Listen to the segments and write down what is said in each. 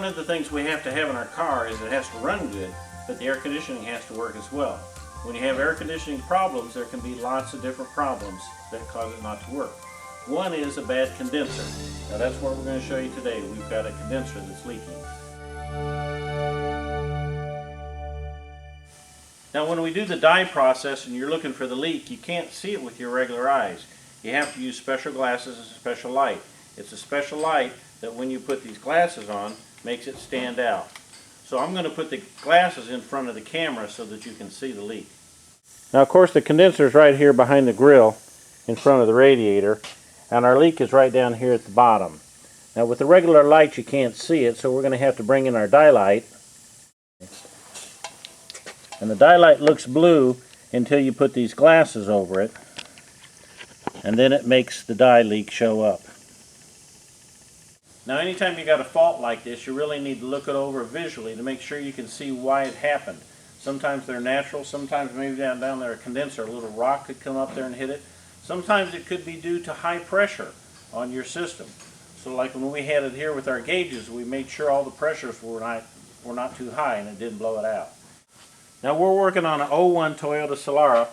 one of the things we have to have in our car is it has to run good, but the air conditioning has to work as well. When you have air conditioning problems, there can be lots of different problems that cause it not to work. One is a bad condenser. Now that's what we're going to show you today. We've got a condenser that's leaking. Now when we do the dye process and you're looking for the leak, you can't see it with your regular eyes. You have to use special glasses and special light. It's a special light that when you put these glasses on makes it stand out. So I'm going to put the glasses in front of the camera so that you can see the leak. Now of course the condenser is right here behind the grill in front of the radiator, and our leak is right down here at the bottom. Now with the regular light you can't see it, so we're going to have to bring in our dye light. And the dye light looks blue until you put these glasses over it, and then it makes the dye leak show up. Now anytime you got a fault like this, you really need to look it over visually to make sure you can see why it happened. Sometimes they're natural, sometimes maybe down there a condenser, a little rock could come up there and hit it. Sometimes it could be due to high pressure on your system. So like when we had it here with our gauges, we made sure all the pressures were not too high and it didn't blow it out. Now we're working on an 01 Toyota Solara,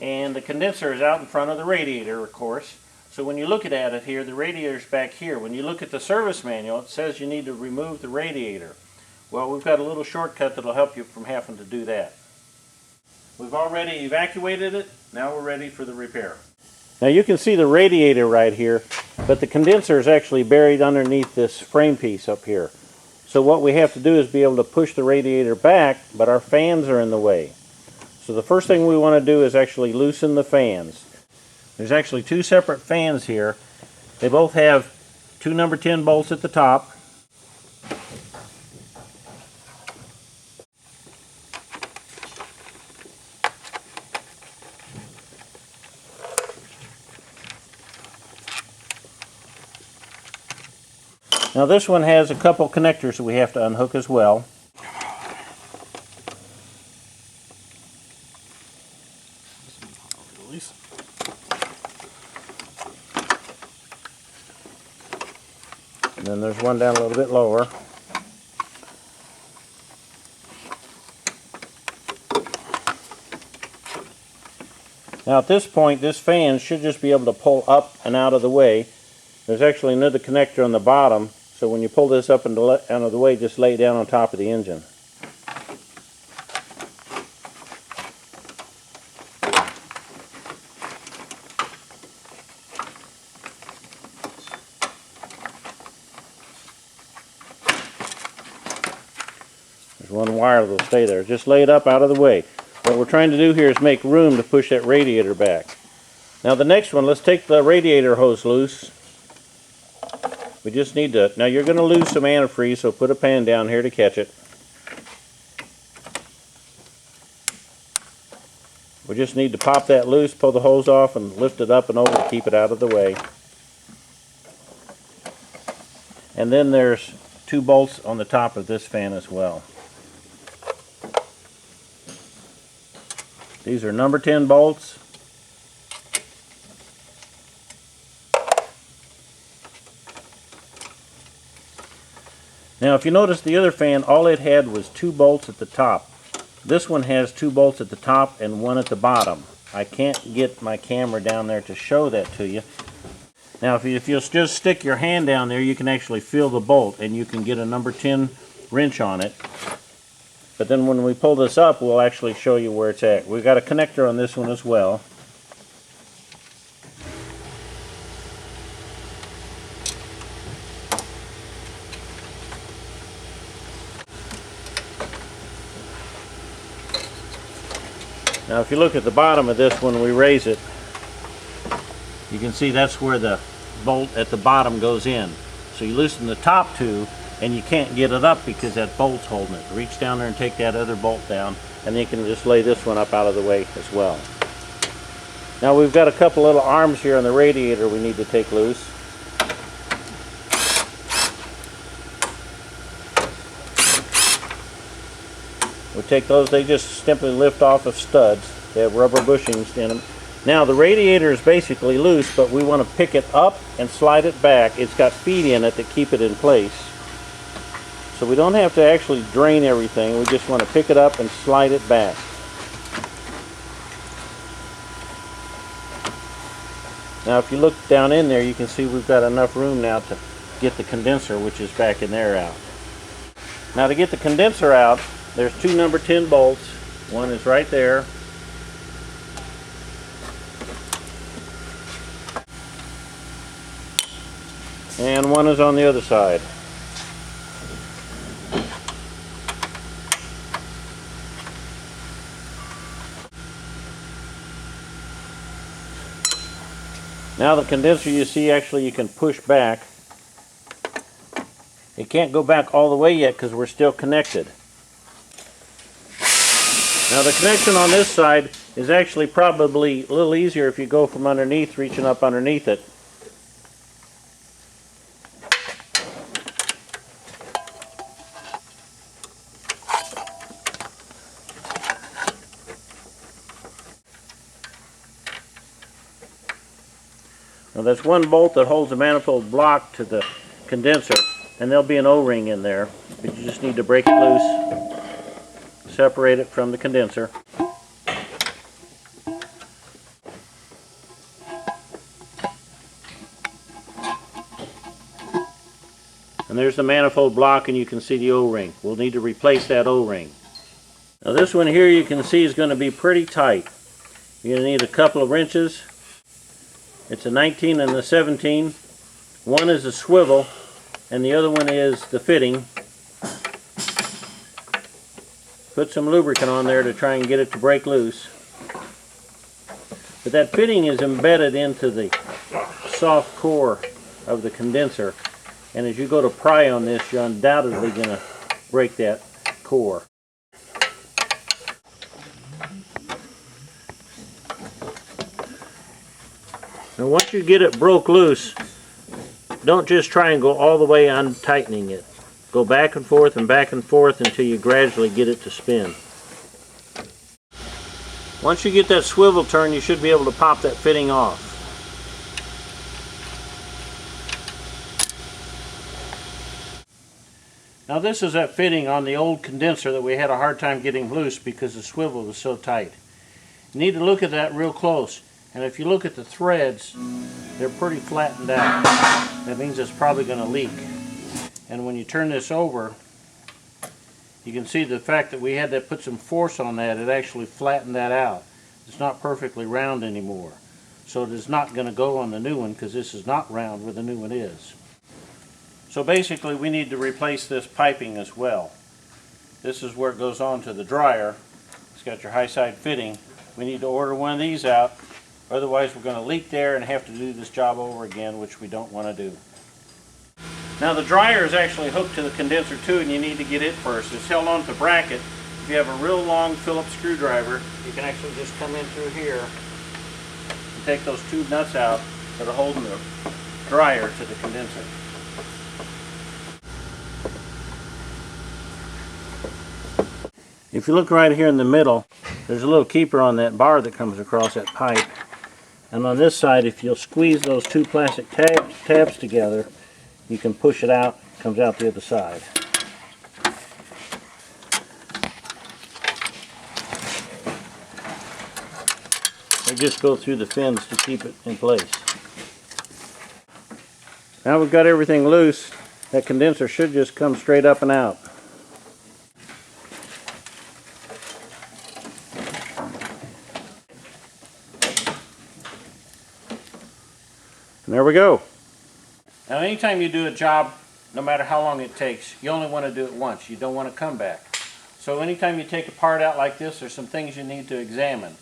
and the condenser is out in front of the radiator, of course. So when you look at it here, the radiator's back here. When you look at the service manual, it says you need to remove the radiator. Well, we've got a little shortcut that'll help you from having to do that. We've already evacuated it. Now we're ready for the repair. Now you can see the radiator right here, but the condenser is actually buried underneath this frame piece up here. So what we have to do is be able to push the radiator back, but our fans are in the way. So the first thing we want to do is actually loosen the fans. There's actually two separate fans here. They both have two number 10 bolts at the top. Now this one has a couple connectors that we have to unhook as well. And then there's one down a little bit lower. Now at this point, this fan should just be able to pull up and out of the way. There's actually another connector on the bottom, so when you pull this up and out of the way, just lay it down on top of the engine. There's one wire that'll stay there. Just lay it up out of the way. What we're trying to do here is make room to push that radiator back. Now the next one, let's take the radiator hose loose. We just need to, now you're going to lose some antifreeze, so put a pan down here to catch it. We just need to pop that loose, pull the hose off, and lift it up and over to keep it out of the way. And then there's two bolts on the top of this fan as well. These are number 10 bolts. Now if you notice, the other fan, all it had was two bolts at the top. This one has two bolts at the top and one at the bottom. I can't get my camera down there to show that to you. Now if you'll just stick your hand down there, you can actually feel the bolt and you can get a number 10 wrench on it. But then when we pull this up, we'll actually show you where it's at. We've got a connector on this one as well. Now if you look at the bottom of this when we raise it, you can see that's where the bolt at the bottom goes in. So you loosen the top two and you can't get it up because that bolt's holding it. Reach down there and take that other bolt down, and then you can just lay this one up out of the way as well. Now we've got a couple little arms here on the radiator we need to take loose. We take those, they just simply lift off of studs. They have rubber bushings in them. Now the radiator is basically loose, but we want to pick it up and slide it back. It's got feet in it that keep it in place. So we don't have to actually drain everything. We just want to pick it up and slide it back. Now if you look down in there, you can see we've got enough room now to get the condenser, which is back in there, out. Now to get the condenser out, there's two number 10 bolts. One is right there. And one is on the other side. Now the condenser, you see, actually you can push back. It can't go back all the way yet because we're still connected. Now the connection on this side is actually probably a little easier if you go from underneath, reaching up underneath it. Now there's one bolt that holds the manifold block to the condenser, and there'll be an O-ring in there, but you just need to break it loose, separate it from the condenser. And there's the manifold block, and you can see the O-ring. We'll need to replace that O-ring. Now this one here you can see is going to be pretty tight. You're going to need a couple of wrenches. It's a 19 and a 17. One is a swivel and the other one is the fitting. Put some lubricant on there to try and get it to break loose. But that fitting is embedded into the soft core of the condenser, and as you go to pry on this, you're undoubtedly going to break that core. Now once you get it broke loose, don't just try and go all the way untightening it. Go back and forth until you gradually get it to spin. Once you get that swivel turn, you should be able to pop that fitting off. Now this is that fitting on the old condenser that we had a hard time getting loose because the swivel was so tight. You need to look at that real close. And if you look at the threads, they're pretty flattened out. That means it's probably going to leak. And when you turn this over, you can see the fact that we had to put some force on that, it actually flattened that out. It's not perfectly round anymore. So it is not going to go on the new one because this is not round where the new one is. So basically we need to replace this piping as well. This is where it goes on to the dryer. It's got your high side fitting. We need to order one of these out. Otherwise we're going to leak there and have to do this job over again, which we don't want to do. Now the dryer is actually hooked to the condenser too, and you need to get it first. It's held on to the bracket. If you have a real long Phillips screwdriver, you can actually just come in through here and take those two nuts out that are holding the dryer to the condenser. If you look right here in the middle, there's a little keeper on that bar that comes across that pipe. And on this side, if you'll squeeze those two plastic tabs together, you can push it out. It comes out the other side. They just go through the fins to keep it in place. Now we've got everything loose. That condenser should just come straight up and out. And there we go. Now anytime you do a job, no matter how long it takes, you only want to do it once. You don't want to come back. So anytime you take a part out like this, there's some things you need to examine.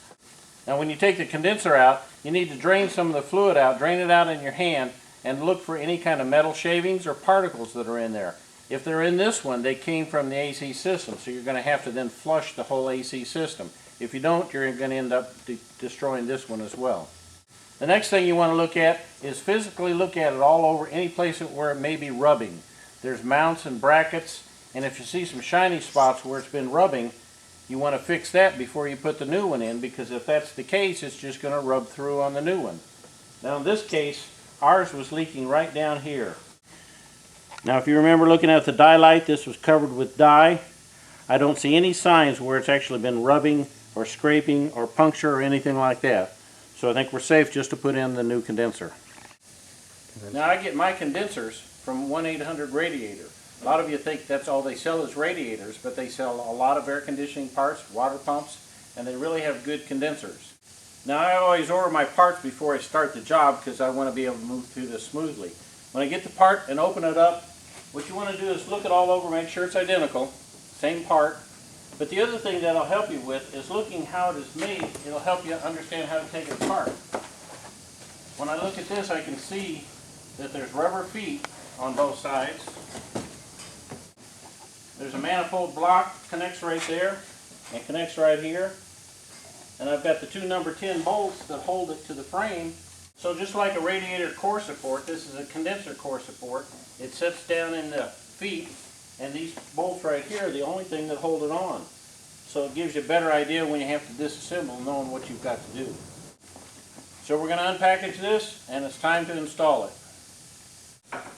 Now when you take the condenser out, you need to drain some of the fluid out, drain it out in your hand, and look for any kind of metal shavings or particles that are in there. If they're in this one, they came from the AC system, so you're going to have to then flush the whole AC system. If you don't, you're going to end up destroying this one as well. The next thing you want to look at is physically look at it all over, any place where it may be rubbing. There's mounts and brackets, and if you see some shiny spots where it's been rubbing, you want to fix that before you put the new one in, because if that's the case, it's just going to rub through on the new one. Now in this case, ours was leaking right down here. Now if you remember looking at the dye light, this was covered with dye. I don't see any signs where it's actually been rubbing or scraping or puncture or anything like that. So I think we're safe just to put in the new condenser. Now I get my condensers from 1-800-RADIATOR. A lot of you think that's all they sell is radiators, but they sell a lot of air conditioning parts, water pumps, and they really have good condensers. Now I always order my parts before I start the job because I want to be able to move through this smoothly. When I get the part and open it up, what you want to do is look it all over, make sure it's identical, same part. But the other thing that'll help you with is looking how it is made. It'll help you understand how to take it apart. When I look at this, I can see that there's rubber feet on both sides. There's a manifold block, connects right there, and connects right here. And I've got the two number 10 bolts that hold it to the frame. So just like a radiator core support, this is a condenser core support. It sits down in the feet, and these bolts right here are the only thing that hold it on. So it gives you a better idea when you have to disassemble, knowing what you've got to do. So we're going to unpackage this, and it's time to install it.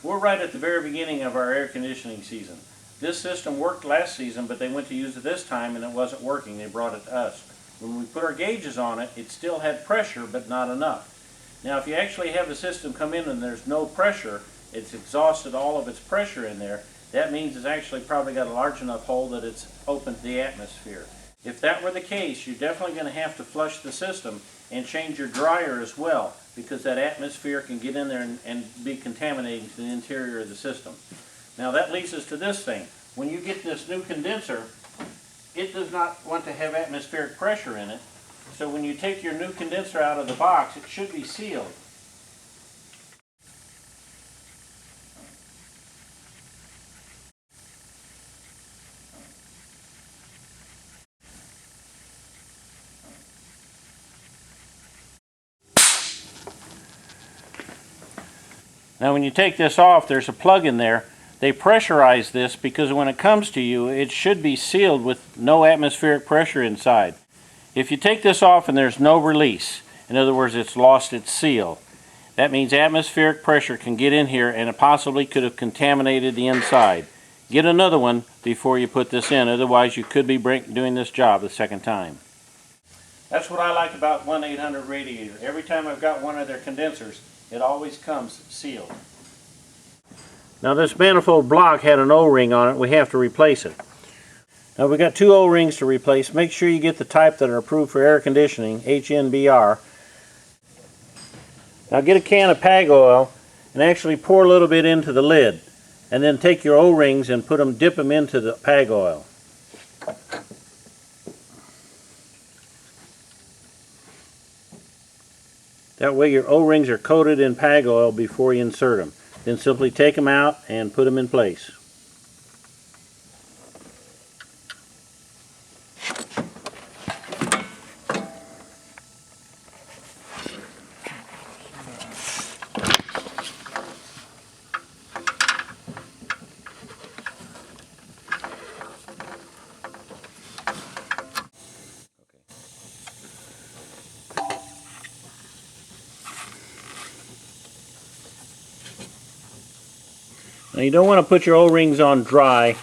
We're right at the very beginning of our air conditioning season. This system worked last season, but they went to use it this time and it wasn't working. They brought it to us. When we put our gauges on it, it still had pressure, but not enough. Now if you actually have the system come in and there's no pressure, it's exhausted all of its pressure in there, that means it's actually probably got a large enough hole that it's open to the atmosphere. If that were the case, you're definitely going to have to flush the system and change your dryer as well, because that atmosphere can get in there and be contaminating to the interior of the system. Now that leads us to this thing. When you get this new condenser, it does not want to have atmospheric pressure in it. So when you take your new condenser out of the box, it should be sealed. Now when you take this off, there's a plug in there. They pressurize this because when it comes to you, it should be sealed with no atmospheric pressure inside. If you take this off and there's no release, in other words, it's lost its seal, that means atmospheric pressure can get in here and it possibly could have contaminated the inside. Get another one before you put this in, otherwise you could be doing this job the second time. That's what I like about 1-800-RADIATOR. Every time I've got one of their condensers, it always comes sealed. Now this manifold block had an O-ring on it. We have to replace it. Now we've got two O-rings to replace. Make sure you get the type that are approved for air conditioning, HNBR. Now get a can of PAG oil and actually pour a little bit into the lid. And then take your O-rings and dip them into the PAG oil. That way your O-rings are coated in PAG oil before you insert them. Then simply take them out and put them in place. Now you don't want to put your O-rings on dry.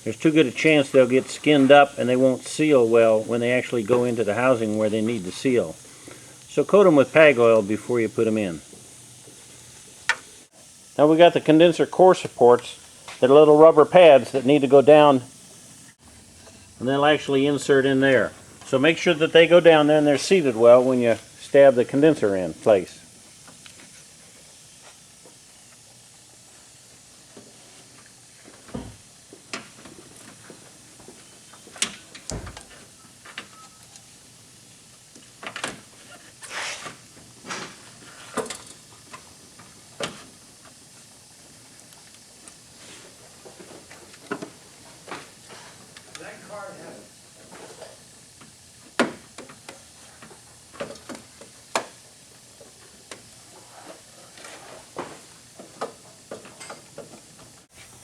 There's too good a chance they'll get skinned up and they won't seal well when they actually go into the housing where they need to seal. So coat them with PAG oil before you put them in. Now we got the condenser core supports. They're little rubber pads that need to go down and they'll actually insert in there. So make sure that they go down there and they're seated well when you stab the condenser in place.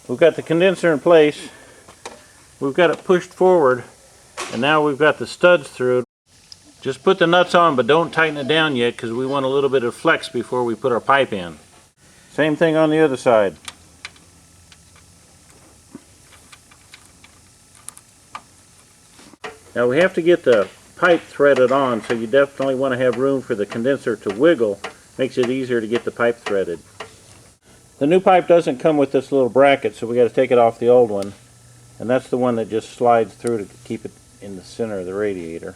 We've got the condenser in place, we've got it pushed forward, and now we've got the studs through. Just put the nuts on, but don't tighten it down yet because we want a little bit of flex before we put our pipe in. Same thing on the other side. Now we have to get the pipe threaded on, so you definitely want to have room for the condenser to wiggle. Makes it easier to get the pipe threaded. The new pipe doesn't come with this little bracket, so we got to take it off the old one. And that's the one that just slides through to keep it in the center of the radiator.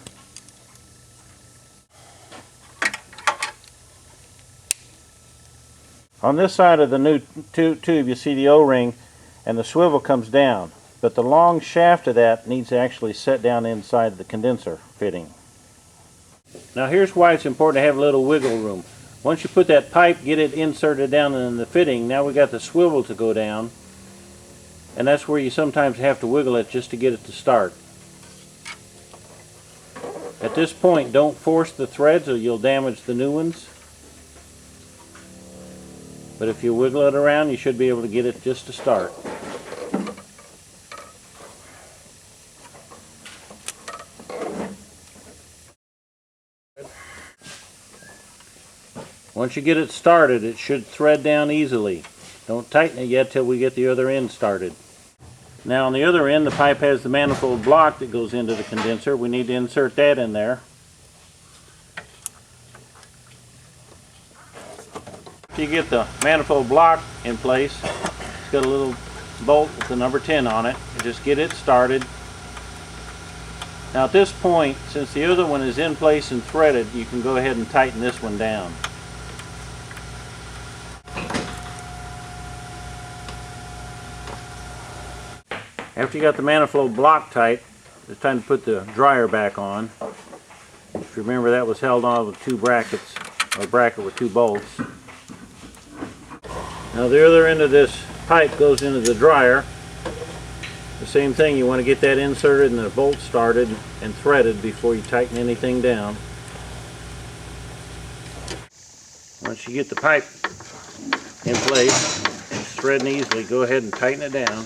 On this side of the new tube you see the O-ring and the swivel comes down, but the long shaft of that needs to actually set down inside the condenser fitting. Now here's why it's important to have a little wiggle room. Once you put that pipe, get it inserted down in the fitting, now we got the swivel to go down, and that's where you sometimes have to wiggle it just to get it to start. At this point, don't force the threads or you'll damage the new ones. But if you wiggle it around, you should be able to get it just to start. Once you get it started, it should thread down easily. Don't tighten it yet till we get the other end started. Now on the other end, the pipe has the manifold block that goes into the condenser. We need to insert that in there. After you get the manifold block in place, it's got a little bolt with the number 10 on it. You just get it started. Now at this point, since the other one is in place and threaded, you can go ahead and tighten this one down. After you got the manifold block tight, it's time to put the dryer back on. If you remember, that was held on with two brackets, or a bracket with two bolts. Now the other end of this pipe goes into the dryer. The same thing, you want to get that inserted and the bolt started and threaded before you tighten anything down. Once you get the pipe in place, it's threading easily, go ahead and tighten it down.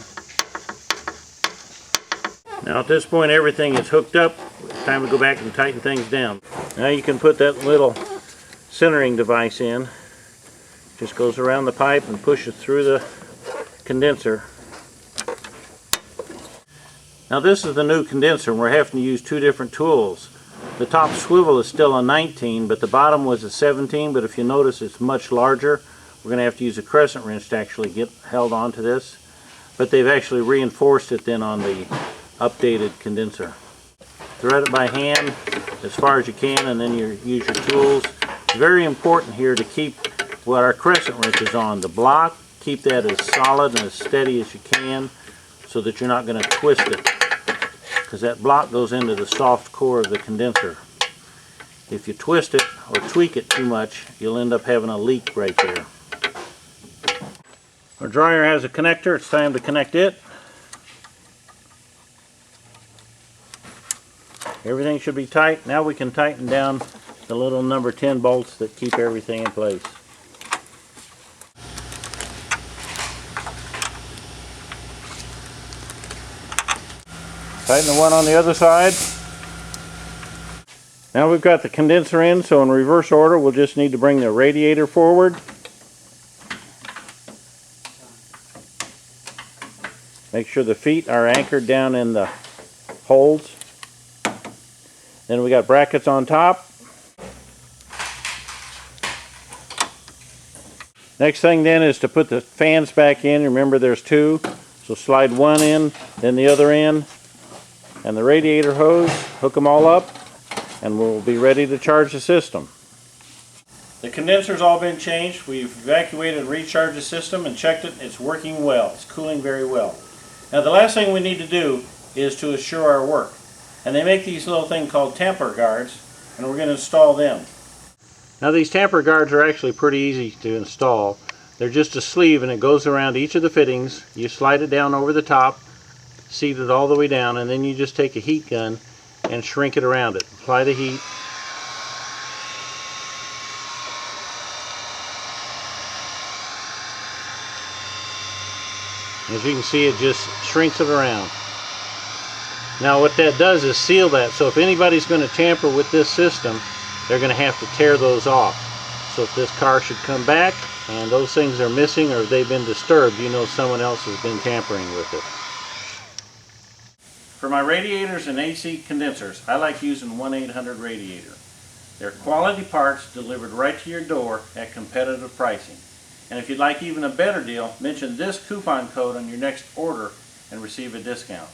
Now at this point everything is hooked up. It's time to go back and tighten things down. Now you can put that little centering device in. Just goes around the pipe and pushes through the condenser. Now this is the new condenser and we're having to use two different tools. The top swivel is still a 19, but the bottom was a 17, but if you notice it's much larger. We're going to have to use a crescent wrench to actually get held onto this. But they've actually reinforced it then on the updated condenser. Thread it by hand as far as you can and then you use your tools. It's very important here to keep what our crescent wrench is on, the block, keep that as solid and as steady as you can so that you're not going to twist it, because that block goes into the soft core of the condenser. If you twist it or tweak it too much, you'll end up having a leak right there. Our dryer has a connector, it's time to connect it. Everything should be tight. Now we can tighten down the little number 10 bolts that keep everything in place. Tighten the one on the other side. Now we've got the condenser in, so in reverse order we'll just need to bring the radiator forward. Make sure the feet are anchored down in the holes. Then we got brackets on top. Next thing then is to put the fans back in. Remember there's two, so slide one in, then the other in, and the radiator hose, hook them all up, and we'll be ready to charge the system. The condenser's all been changed. We've evacuated and recharged the system and checked it. It's working well. It's cooling very well. Now the last thing we need to do is to assure our work. And they make these little things called tamper guards, and we're going to install them. Now these tamper guards are actually pretty easy to install. They're just a sleeve and it goes around each of the fittings. You slide it down over the top, seat it all the way down, and then you just take a heat gun and shrink it around it. Apply the heat. As you can see, it just shrinks it around. Now what that does is seal that, so if anybody's going to tamper with this system, they're going to have to tear those off. So if this car should come back and those things are missing or they've been disturbed, you know someone else has been tampering with it. For my radiators and AC condensers, I like using 1-800 Radiator. They're quality parts delivered right to your door at competitive pricing. And if you'd like even a better deal, mention this coupon code on your next order and receive a discount.